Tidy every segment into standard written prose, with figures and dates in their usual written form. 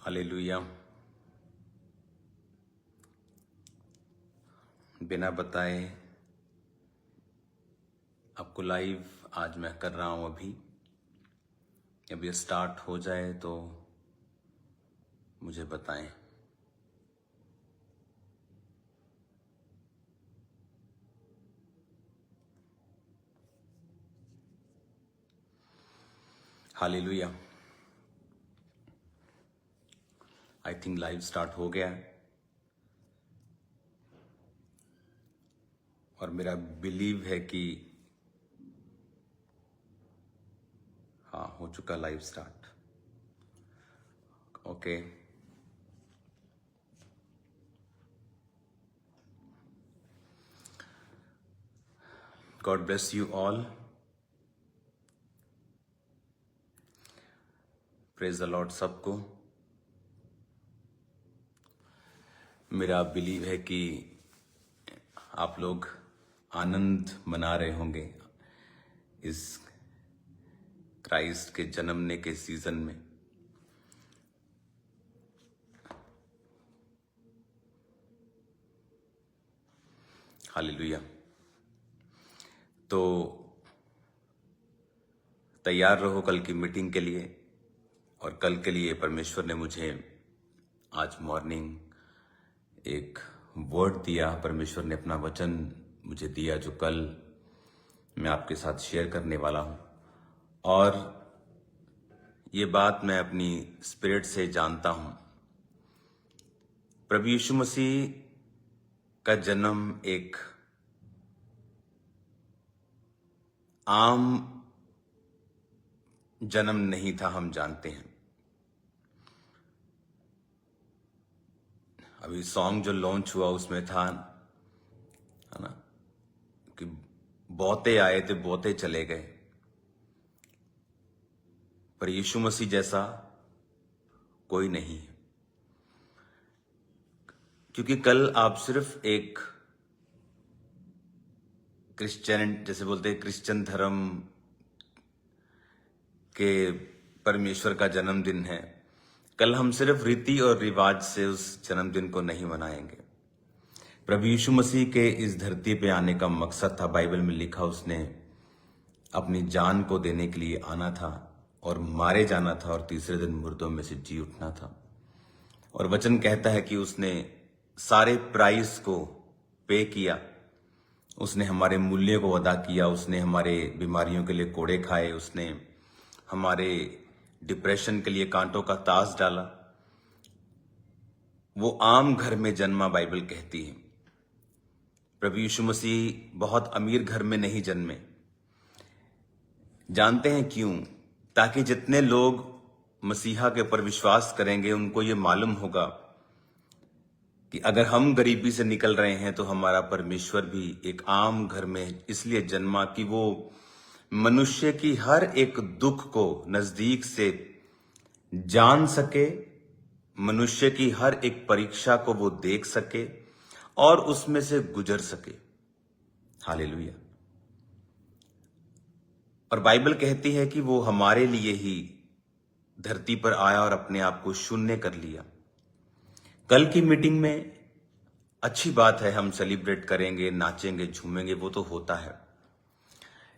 Hallelujah. बिना बताए आपको लाइव आज मैं कर रहा हूं। अभी स्टार्ट हो जाए तो मुझे बताएं। Hallelujah. I think live start हो गया है और मेरा बिलीव है कि हाँ, हो चुका live start. Okay. God bless you all. Praise the Lord सबको। मेरा बिलीव है कि आप लोग आनंद मना रहे होंगे इस क्राइस्ट के जन्मने के सीजन में। हालेलुया। तो तैयार रहो कल की मीटिंग के लिए। और कल के लिए परमेश्वर ने मुझे आज मॉर्निंग एक वर्ड दिया। परमेश्वर ने अपना वचन मुझे दिया जो कल मैं आपके साथ शेयर करने वाला हूं। और ये बात मैं अपनी स्पिरिट से जानता हूं। प्रभु यीशु मसीह का जन्म एक आम जन्म नहीं था, हम जानते हैं। अभी सॉन्ग जो लॉन्च हुआ उसमें था, है ना, कि बहुते आए थे बहुते चले गए, पर यीशु मसीह जैसा कोई नहीं है। क्योंकि कल आप सिर्फ एक क्रिश्चियन, जैसे बोलते हैं क्रिश्चियन धर्म के परमेश्वर का जन्मदिन है, कल हम सिर्फ रीति और रिवाज से उस जन्मदिन को नहीं मनाएंगे। प्रभु यीशु मसीह के इस धरती पे आने का मकसद था, बाइबल में लिखा, उसने अपनी जान को देने के लिए आना था और मारे जाना था और तीसरे दिन मुर्दों में से जी उठना था। और वचन कहता है कि उसने सारे प्राइस को पे किया, उसने हमारे मूल्य को अदा किया, उसने हमारे बीमारियों के लिए कोड़े खाए, उसने हमारे डिप्रेशन के लिए कांटों का ताज डाला। वो आम घर में जन्मा, बाइबल कहती है। प्रभु यीशु मसीह बहुत अमीर घर में नहीं जन्मे। जानते हैं क्यों? ताकि जितने लोग मसीहा के ऊपर विश्वास करेंगे उनको ये मालूम होगा कि अगर हम गरीबी से निकल रहे हैं तो हमारा परमेश्वर भी एक आम घर में इसलिए जन्मा कि वो मनुष्य की हर एक दुख को नजदीक से जान सके, मनुष्य की हर एक परीक्षा को वो देख सके और उसमें से गुजर सके। हालेलुया। और बाइबल कहती है कि वो हमारे लिए ही धरती पर आया और अपने आप को शून्य कर लिया। कल की मीटिंग में अच्छी बात है, हम सेलिब्रेट करेंगे, नाचेंगे, झूमेंगे, वो तो होता है,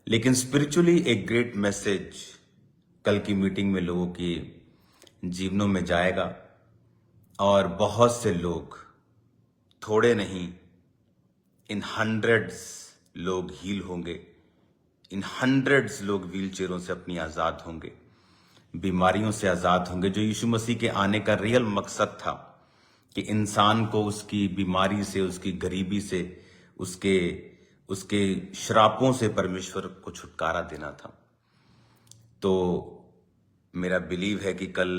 लेकिन स्पिरिचुअली एक ग्रेट मैसेज कल की मीटिंग में लोगों के जीवनों में जाएगा। और बहुत से लोग, थोड़े नहीं, इन हंड्रेड्स लोग हील होंगे, इन हंड्रेड्स लोग व्हील चेयरों से अपनी आजाद होंगे, बीमारियों से आजाद होंगे। जो यीशु मसीह के आने का रियल मकसद था कि इंसान को उसकी बीमारी से, उसकी गरीबी से, उसके श्रापों से परमेश्वर को छुटकारा देना था। तो मेरा बिलीव है कि कल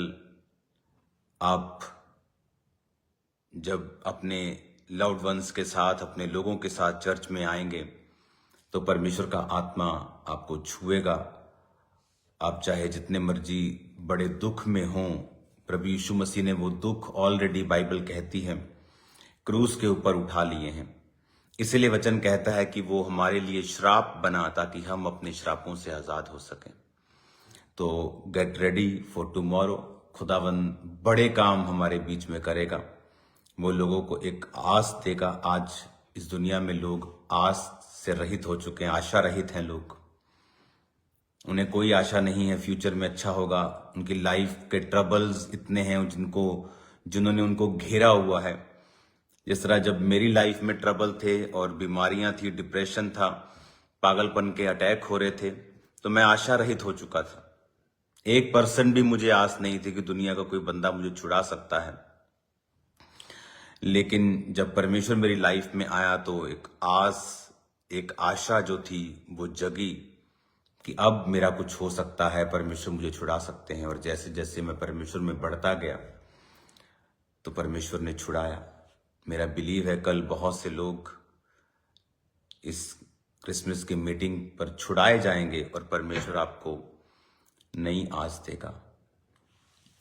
आप जब अपने लव्ड वंस के साथ, अपने लोगों के साथ चर्च में आएंगे तो परमेश्वर का आत्मा आपको छुएगा। आप चाहे जितने मर्जी बड़े दुख में हों, प्रभु यीशु मसीह ने वो दुख ऑलरेडी, बाइबल कहती है, क्रूस के ऊपर उठा लिए हैं। इसीलिए वचन कहता है कि वो हमारे लिए श्राप बना ताकि हम अपने श्रापों से आजाद हो सकें। तो गेट रेडी फॉर टुमारो। खुदावंद बड़े काम हमारे बीच में करेगा। वो लोगों को एक आस देगा। आज इस दुनिया में लोग आस से रहित हो चुके हैं, आशा रहित हैं लोग। उन्हें कोई आशा नहीं है फ्यूचर में अच्छा होगा। उनकी लाइफ के ट्रबल्स इतने हैं जिन्होंने उनको घेरा हुआ है। जिस तरह जब मेरी लाइफ में ट्रबल थे और बीमारियां थी, डिप्रेशन था, पागलपन के अटैक हो रहे थे, तो मैं आशा रहित हो चुका था। 1% भी मुझे आस नहीं थी कि दुनिया का कोई बंदा मुझे छुड़ा सकता है। लेकिन जब परमेश्वर मेरी लाइफ में आया तो एक आस, एक आशा जो थी वो जगी कि अब मेरा कुछ हो सकता है, परमेश्वर मुझे छुड़ा सकते हैं। और जैसे जैसे मैं परमेश्वर में बढ़ता गया तो परमेश्वर ने छुड़ाया। मेरा बिलीव है कल बहुत से लोग इस क्रिसमस की मीटिंग पर छुड़ाए जाएंगे और परमेश्वर आपको नई आस देगा।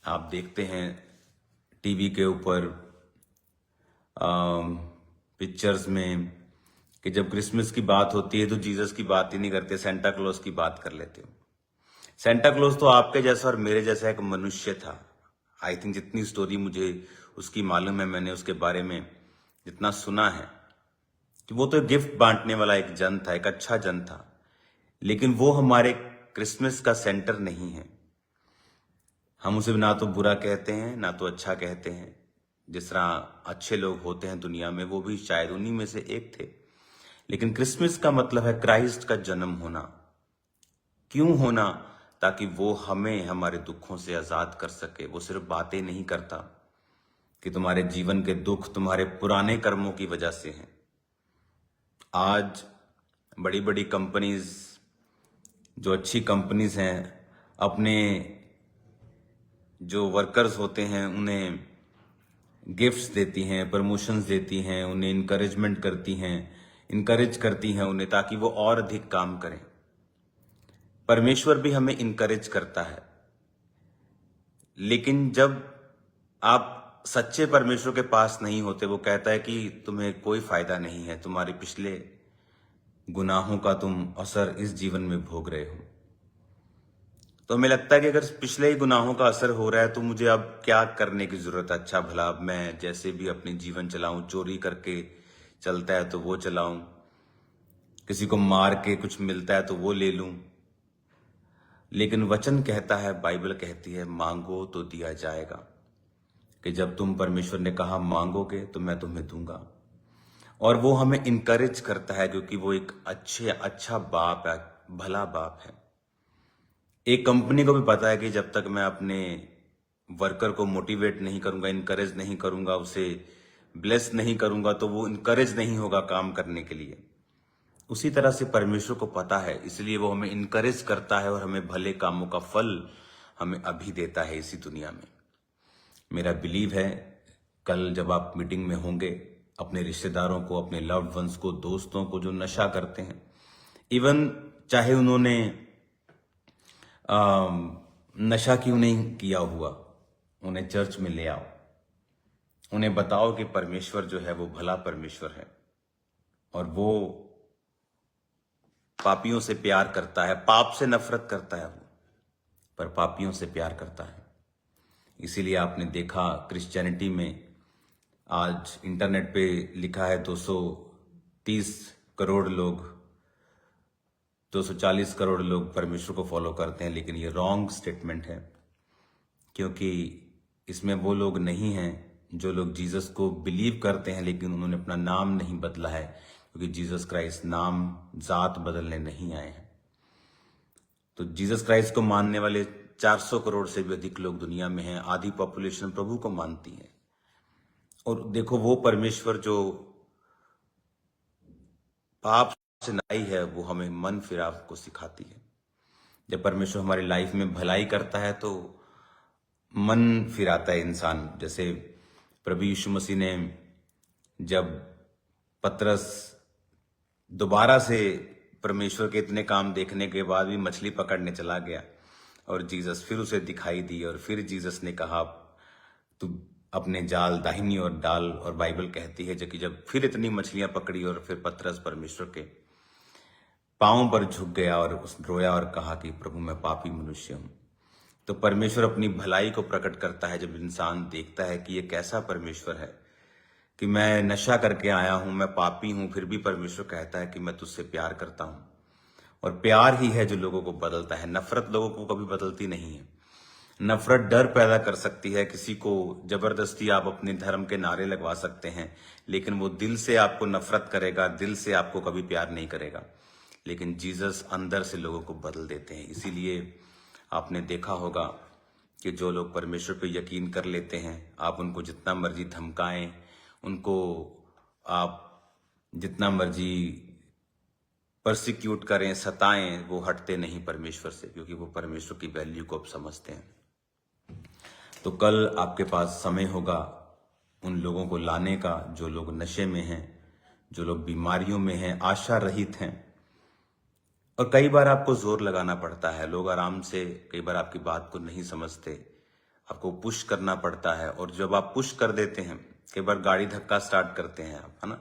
आप देखते हैं टीवी के ऊपर पिक्चर्स में कि जब क्रिसमस की बात होती है तो जीसस की बात ही नहीं करते, सेंटा क्लॉज की बात कर लेते हो। सेंटा क्लॉज तो आपके जैसा और मेरे जैसा एक मनुष्य था। आई थिंक जितनी स्टोरी मुझे उसकी मालूम है, मैंने उसके बारे में जितना सुना है कि वो तो गिफ्ट बांटने वाला एक जन था, एक अच्छा जन था। लेकिन वो हमारे क्रिसमस का सेंटर नहीं है। हम उसे ना तो बुरा कहते हैं ना तो अच्छा कहते हैं। जिस तरह अच्छे लोग होते हैं दुनिया में, वो भी शायद उन्हीं में से एक थे। लेकिन क्रिसमस का मतलब है क्राइस्ट का जन्म होना। क्यों होना? ताकि वो हमें हमारे दुखों से आजाद कर सके। वो सिर्फ बातें नहीं करता कि तुम्हारे जीवन के दुख तुम्हारे पुराने कर्मों की वजह से हैं। आज बड़ी बड़ी कंपनीज, जो अच्छी कंपनीज हैं, अपने जो वर्कर्स होते हैं उन्हें गिफ्ट्स देती हैं, प्रमोशंस देती हैं, उन्हें इनकरेजमेंट करती हैं, इनकरेज करती हैं उन्हें, ताकि वो और अधिक काम करें। परमेश्वर भी हमें इनकरेज करता है। लेकिन जब आप सच्चे परमेश्वर के पास नहीं होते, वो कहता है कि तुम्हें कोई फायदा नहीं है, तुम्हारे पिछले गुनाहों का तुम असर इस जीवन में भोग रहे हो। तो हमें लगता है कि अगर पिछले ही गुनाहों का असर हो रहा है तो मुझे अब क्या करने की जरूरत है। अच्छा भला अब मैं जैसे भी अपने जीवन चलाऊं, चोरी करके चलता है तो वो चलाऊं, किसी को मार के कुछ मिलता है तो वो ले लूं। लेकिन वचन कहता है, बाइबल कहती है, मांगो तो दिया जाएगा। कि जब तुम, परमेश्वर ने कहा मांगोगे तो मैं तुम्हें दूंगा। और वो हमें इनकरेज करता है क्योंकि वो एक अच्छा बाप है, भला बाप है। एक कंपनी को भी पता है कि जब तक मैं अपने वर्कर को मोटिवेट नहीं करूंगा, इनकरेज नहीं करूंगा, उसे ब्लेस नहीं करूंगा, तो वो इनकरेज नहीं होगा काम करने के लिए। उसी तरह से परमेश्वर को पता है, इसलिए वो हमें इनकरेज करता है और हमें भले कामों का फल हमें अभी देता है इसी दुनिया में। मेरा बिलीव है कल जब आप मीटिंग में होंगे, अपने रिश्तेदारों को, अपने लव्ड वंस को, दोस्तों को जो नशा करते हैं, इवन चाहे उन्होंने नशा क्यों नहीं किया हुआ, उन्हें चर्च में ले आओ। उन्हें बताओ कि परमेश्वर जो है वो भला परमेश्वर है और वो पापियों से प्यार करता है। पाप से नफरत करता है वो, पर पापियों से प्यार करता है। इसीलिए आपने देखा क्रिश्चियनिटी में आज इंटरनेट पे लिखा है 230 करोड़ लोग, 240 करोड़ लोग परमेश्वर को फॉलो करते हैं। लेकिन ये रॉन्ग स्टेटमेंट है, क्योंकि इसमें वो लोग नहीं हैं जो लोग जीसस को बिलीव करते हैं लेकिन उन्होंने अपना नाम नहीं बदला है, क्योंकि जीसस क्राइस्ट नाम जात बदलने नहीं आए हैं। तो जीसस क्राइस्ट को मानने वाले 400 करोड़ से भी अधिक लोग दुनिया में हैं। आधी पॉपुलेशन प्रभु को मानती है। और देखो, वो परमेश्वर जो पाप से नाई है, वो हमें मन फिराव को सिखाती है। जब परमेश्वर हमारी लाइफ में भलाई करता है तो मन फिराता है इंसान। जैसे प्रभु यीशु मसीह ने, जब पतरस दोबारा से परमेश्वर के इतने काम देखने के बाद भी मछली पकड़ने चला गया और जीसस फिर उसे दिखाई दी और फिर जीसस ने कहा तू अपने जाल दाहिनी ओर डाल। और बाइबल कहती है कि जब फिर इतनी मछलियां पकड़ी और फिर पतरस परमेश्वर के पांव पर झुक गया और रोया और कहा कि प्रभु मैं पापी मनुष्य हूं। तो परमेश्वर अपनी भलाई को प्रकट करता है जब इंसान देखता है कि ये कैसा परमेश्वर है कि मैं नशा करके आया हूं, मैं पापी हूं, फिर भी परमेश्वर कहता है कि मैं तुझसे प्यार करता हूं। और प्यार ही है जो लोगों को बदलता है, नफरत लोगों को कभी बदलती नहीं है। नफरत डर पैदा कर सकती है, किसी को जबरदस्ती आप अपने धर्म के नारे लगवा सकते हैं, लेकिन वो दिल से आपको नफरत करेगा, दिल से आपको कभी प्यार नहीं करेगा। लेकिन जीसस अंदर से लोगों को बदल देते हैं। इसीलिए आपने देखा होगा कि जो लोग परमेश्वर पे यकीन कर लेते हैं, आप उनको जितना मर्जी धमकाएं, उनको आप जितना मर्जी परसिक्यूट करें, सताएं, वो हटते नहीं परमेश्वर से, क्योंकि वो परमेश्वर की वैल्यू को अब समझते हैं। तो कल आपके पास समय होगा उन लोगों को लाने का जो लोग नशे में हैं, जो लोग बीमारियों में हैं, आशा रहित हैं। और कई बार आपको जोर लगाना पड़ता है, लोग आराम से कई बार आपकी बात को नहीं समझते, आपको पुश करना पड़ता है। और जब आप पुश कर देते हैं, कई बार गाड़ी धक्का स्टार्ट करते हैं आप, है ना,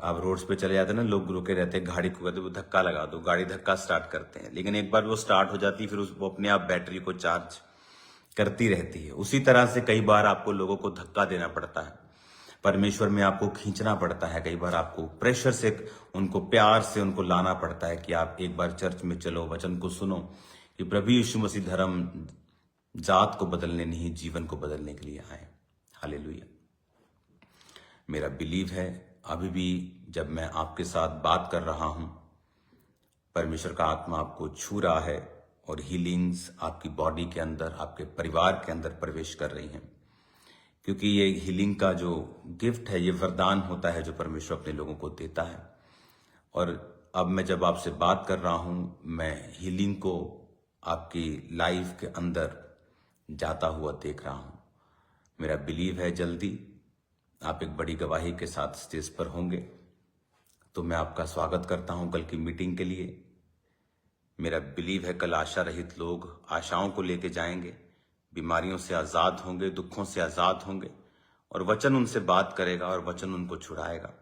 आप रोड्स पे चले जाते हैं ना, लोग रुके रहते हैं, गाड़ी को कहते वो धक्का लगा दो, गाड़ी धक्का स्टार्ट करते हैं, लेकिन एक बार वो स्टार्ट हो जाती है फिर वो अपने आप बैटरी को चार्ज करती रहती है। उसी तरह से कई बार आपको लोगों को धक्का देना पड़ता है, परमेश्वर में आपको खींचना पड़ता है, कई बार आपको प्रेशर से उनको प्यार से उनको लाना पड़ता है कि आप एक बार चर्च में चलो, वचन को सुनो कि प्रभु यीशु मसीह धर्म जात को बदलने नहीं, जीवन को बदलने के लिए आए। हालेलुया। मेरा बिलीव है अभी भी जब मैं आपके साथ बात कर रहा हूं, परमेश्वर का आत्मा आपको छू रहा है और हीलिंग्स आपकी बॉडी के अंदर, आपके परिवार के अंदर प्रवेश कर रही हैं। क्योंकि ये हीलिंग का जो गिफ्ट है, ये वरदान होता है जो परमेश्वर अपने लोगों को देता है। और अब मैं जब आपसे बात कर रहा हूं, मैं हीलिंग को आपकी लाइफ के अंदर जाता हुआ देख रहा हूं। मेरा बिलीव है जल्दी आप एक बड़ी गवाही के साथ स्टेज पर होंगे। तो मैं आपका स्वागत करता हूं कल की मीटिंग के लिए। मेरा बिलीव है कल आशा रहित लोग आशाओं को लेके जाएंगे, बीमारियों से आजाद होंगे, दुखों से आजाद होंगे, और वचन उनसे बात करेगा और वचन उनको छुड़ाएगा।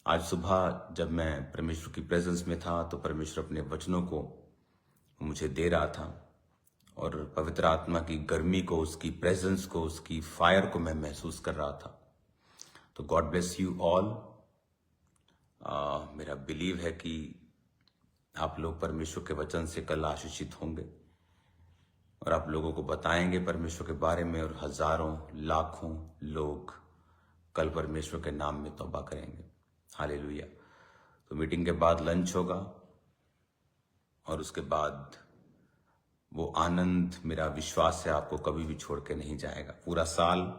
आज सुबह जब मैं परमेश्वर की प्रेजेंस में था तो परमेश्वर अपने वचनों को मुझे दे रहा था और पवित्र आत्मा की गर्मी को, उसकी प्रेजेंस को, उसकी फायर को मैं महसूस कर रहा था। तो गॉड ब्लेस यू ऑल। मेरा बिलीव है कि आप लोग परमेश्वर के वचन से कल आशीषित होंगे और आप लोगों को बताएंगे परमेश्वर के बारे में, और हजारों लाखों लोग कल परमेश्वर के नाम में तौबा करेंगे। हालेलुया। तो मीटिंग के बाद लंच होगा और उसके बाद वो आनंद, मेरा विश्वास है, आपको कभी भी छोड़ के नहीं जाएगा। पूरा साल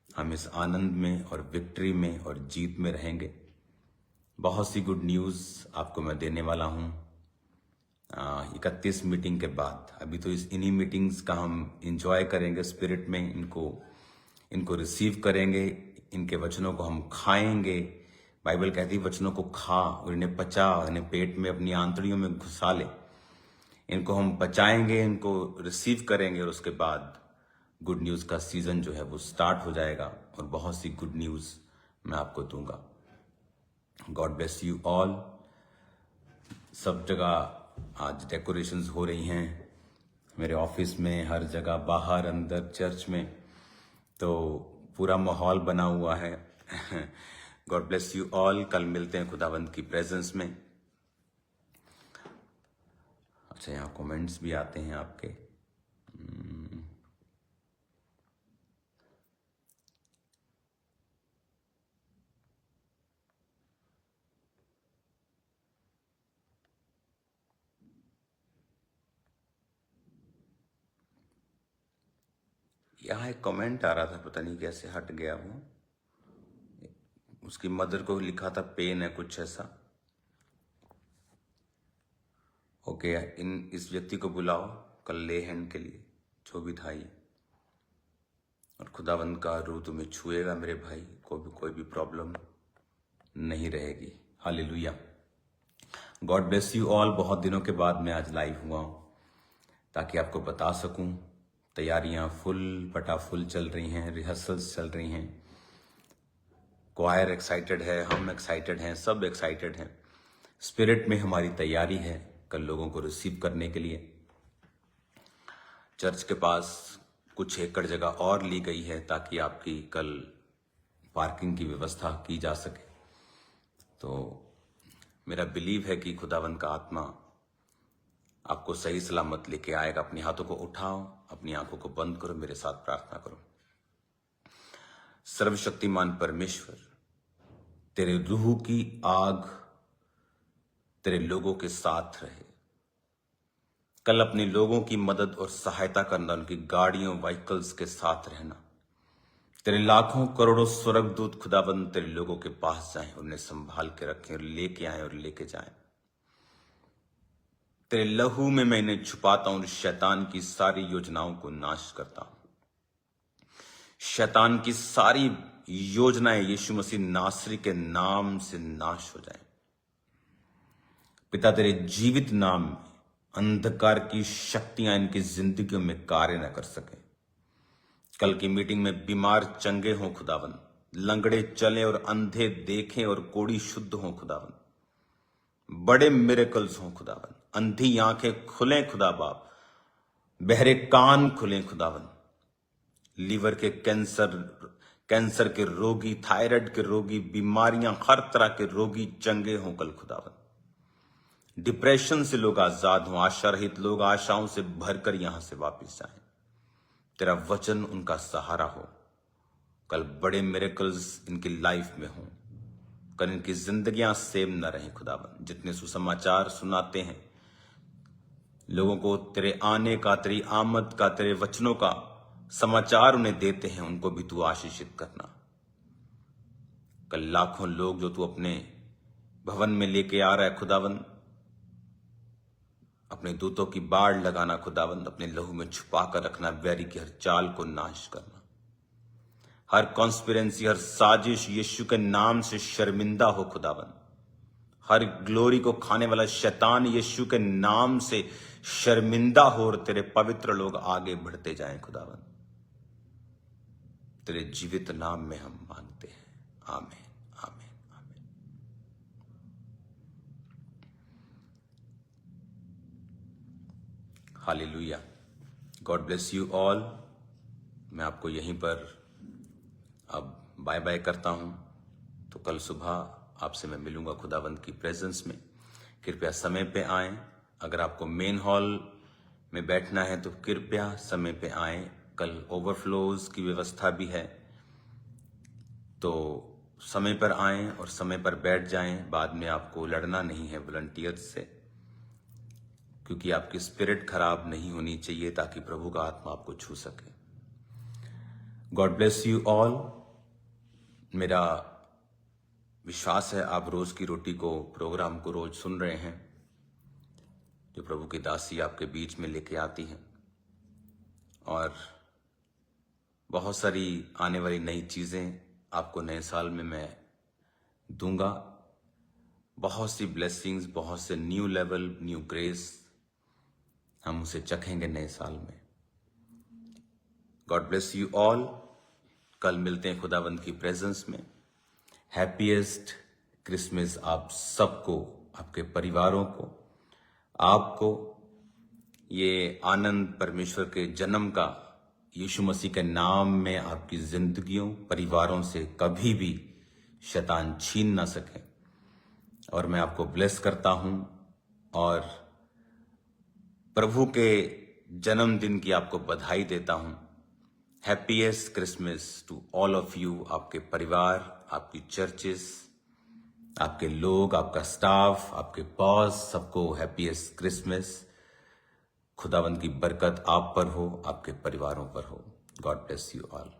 हम इस आनंद में और विक्ट्री में और जीत में रहेंगे। बहुत सी गुड न्यूज़ आपको मैं देने वाला हूँ 31 मीटिंग के बाद। अभी तो इन्हीं मीटिंग्स का हम इंजॉय करेंगे स्पिरिट में, इनको रिसीव करेंगे, इनके वचनों को हम खाएंगे। बाइबल कहती है वचनों को खा और इन्हें पचा, इन्हें पेट में अपनी आंतड़ियों में घुसा ले। इनको हम पचाएंगे, इनको रिसीव करेंगे और उसके बाद गुड न्यूज़ का सीजन जो है वो स्टार्ट हो जाएगा और बहुत सी गुड न्यूज़ मैं आपको दूंगा। God bless you all. सब जगह आज डेकोरेशंस हो रही हैं, मेरे ऑफिस में, हर जगह, बाहर, अंदर, चर्च में, तो पूरा माहौल बना हुआ है। God bless you all. कल मिलते हैं खुदावंत की प्रेजेंस में। अच्छा, यहाँ कमेंट्स भी आते हैं आपके। यहाँ एक कमेंट आ रहा था, पता नहीं कैसे हट गया वो। उसकी मदर को लिखा था पेन है, कुछ ऐसा। ओके, इस व्यक्ति को बुलाओ कल ले हैंड के लिए, जो भी था ये, और खुदावंद का रूह तुम्हें छुएगा मेरे भाई, कोई भी प्रॉब्लम नहीं रहेगी। Hallelujah. God bless you all. बहुत दिनों के बाद मैं आज लाइव हुआ हूँ ताकि आपको बता सकूं। तैयारियां फुल चल रही हैं, रिहर्सल्स चल रही हैं, क्वायर एक्साइटेड है, हम एक्साइटेड हैं, सब एक्साइटेड हैं। स्पिरिट में हमारी तैयारी है कल लोगों को रिसीव करने के लिए। चर्च के पास कुछ एकड़ जगह और ली गई है ताकि आपकी कल पार्किंग की व्यवस्था की जा सके। तो मेरा बिलीव है कि खुदावन का आत्मा आपको सही सलामत लेके आएगा। अपने हाथों को उठाओ, अपनी आंखों को बंद करो, मेरे साथ प्रार्थना करो। सर्वशक्तिमान परमेश्वर, तेरे रूह की आग तेरे लोगों के साथ रहे। कल अपने लोगों की मदद और सहायता करना, उनकी गाड़ियों व्हीकल्स के साथ रहना। तेरे लाखों करोड़ों स्वर्गदूत खुदाबंद तेरे लोगों के पास जाएं, उन्हें संभाल के रखें और लेके आए और लेके जाएं। तेरे लहू में मैं इन्हें छुपाता हूं और शैतान की सारी योजनाओं को नाश करता हूं। शैतान की सारी योजनाएं यीशु मसीह नासरी के नाम से नाश हो जाएं। पिता, तेरे जीवित नाम में अंधकार की शक्तियां इनकी जिंदगियों में कार्य न कर सके। कल की मीटिंग में बीमार चंगे हों खुदावन, लंगड़े चले और अंधे देखें और कोढ़ी शुद्ध हों खुदावन, बड़े मिरेकल्स हों खुदावन, अंधी आंखें खुलें खुदा बाप, बहरे कान खुलें खुदावन, लीवर के कैंसर के रोगी, थायराइड के रोगी, बीमारियां हर तरह के रोगी चंगे हों कल खुदावन। डिप्रेशन से लोग आजाद हों, आशा रहित लोग आशाओं से भरकर यहां से वापस जाएं। तेरा वचन उनका सहारा हो। कल बड़े मिरेकल्स इनकी लाइफ में हों। कल इनकी जिंदगियां सेम न रहें खुदावन। जितने सुसमाचार सुनाते हैं लोगों को, तेरे आने का, तेरी आमद का, तेरे वचनों का समाचार उन्हें देते हैं, उनको भी तू आशीषित करना। कल लाखों लोग जो तू अपने भवन में लेके आ रहा है खुदावन, अपने दूतों की बाढ़ लगाना खुदावंद, अपने लहू में छुपा कर रखना, बैरी की हर चाल को नाश करना, हर कॉन्स्पिरेंसी, हर साजिश यीशु के नाम से शर्मिंदा हो खुदावंद। हर ग्लोरी को खाने वाला शैतान यीशु के नाम से शर्मिंदा हो और तेरे पवित्र लोग आगे बढ़ते जाएं खुदावंद। तेरे जीवित नाम में हम मांगते हैं, आमीन। Hallelujah. God bless you all. मैं आपको यहीं पर अब बाय बाय करता हूं। तो कल सुबह आपसे मैं मिलूंगा खुदावंद की प्रेजेंस में। कृपया समय पे आएं। अगर आपको मेन हॉल में बैठना है तो कृपया समय पे आएं। कल ओवरफ्लोज की व्यवस्था भी है, तो समय पर आएं और समय पर बैठ जाएं। बाद में आपको लड़ना नहीं है वॉलंटियर्स से, क्योंकि आपकी स्पिरिट खराब नहीं होनी चाहिए ताकि प्रभु का आत्मा आपको छू सके। God bless you all. मेरा विश्वास है आप रोज की रोटी को, प्रोग्राम को रोज सुन रहे हैं, जो प्रभु की दासी आपके बीच में लेके आती हैं, और बहुत सारी आने वाली नई चीजें आपको नए साल में मैं दूंगा। बहुत सी ब्लेसिंग्स, बहुत से न्यू लेवल, न्यू ग्रेस हम उसे चखेंगे नए साल में। God bless you all. कल मिलते हैं खुदावंद की प्रेजेंस में। हैप्पीएस्ट क्रिसमस आप सबको, आपके परिवारों को, आपको। ये आनंद परमेश्वर के जन्म का यीशु मसीह के नाम में आपकी जिंदगियों, परिवारों से कभी भी शैतान छीन ना सके। और मैं आपको ब्लेस करता हूं और प्रभु के जन्मदिन की आपको बधाई देता हूं। Happiest Christmas to all of you. आपके परिवार, आपकी चर्चेस, आपके लोग, आपका स्टाफ, आपके बॉस, सबको हैप्पीएस्ट क्रिसमस। खुदावंद की बरकत आप पर हो, आपके परिवारों पर हो। God bless you all.